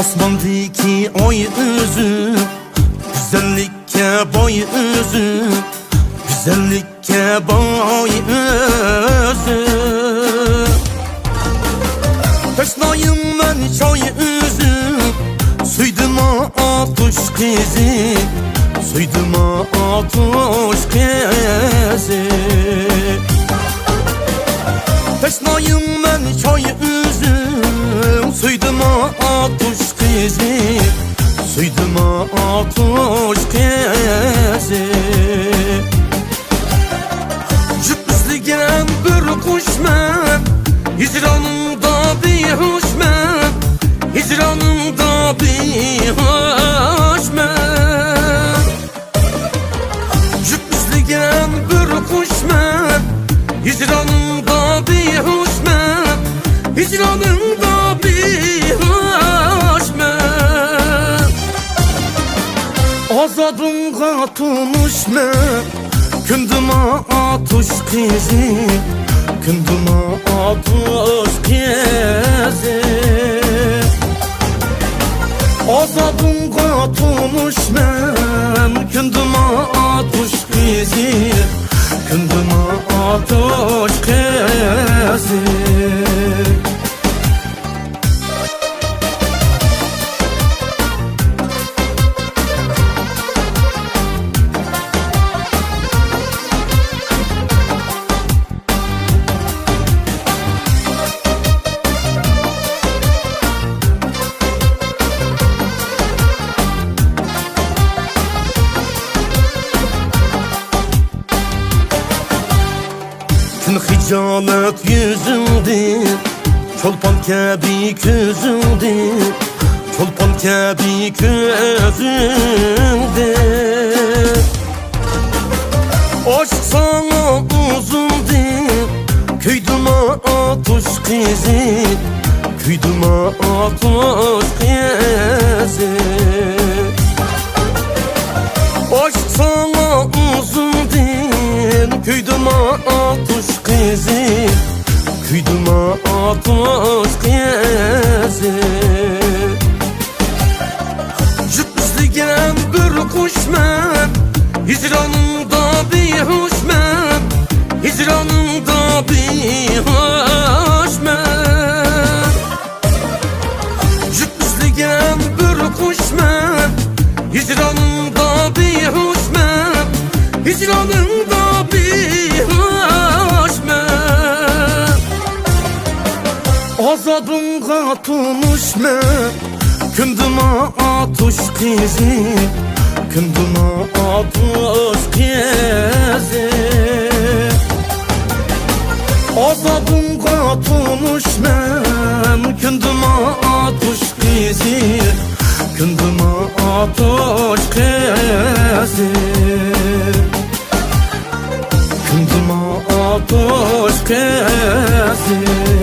Osman'daki ay özü, güzellikke boy özü, güzellikke boy özü. Teşnayım ben çay özü, suydum atuş kızı, suydum atuş kızı. Teşnayım ben çay özü, suydum atuş kızı, suydum atuş kızı. Cüpsligen bir kuş men, hicranımda bir hoş men, hicranımda bir hoş men. Cüpsligen bir kuş men, hicranımda bir hoş men, hicranımda bir hoş men. Azadımga tunuş men, kündüma atuş kızı, kündüma atuş kızı. Azadımga tunuş men, kündüma atuş kızı, kündüma atuş kızı. Hicalet yüzünde, çolpan kebi közünde, çolpan kebi közünde. Aşk sana uzundu, köydüma atuş kızı, köydüma atuş kızı. Aşk sana uzundu, köydüma atuş kızı, köydüma atuş kızı. Cüpsligen bir kuş men, hicranımda bir hoş men, hicranımda bir hoş men. Cüpsligen bir kuş men, hicranımda bir hoş men, hicranımda bir hoş men. Azadımga tunuş men, kündüma atuş kızı, kündüma atuş kızı. Azadımga tunuş men, kündüma atuş kızı, kündüma atuş kızı. Kündüma atuş kızı.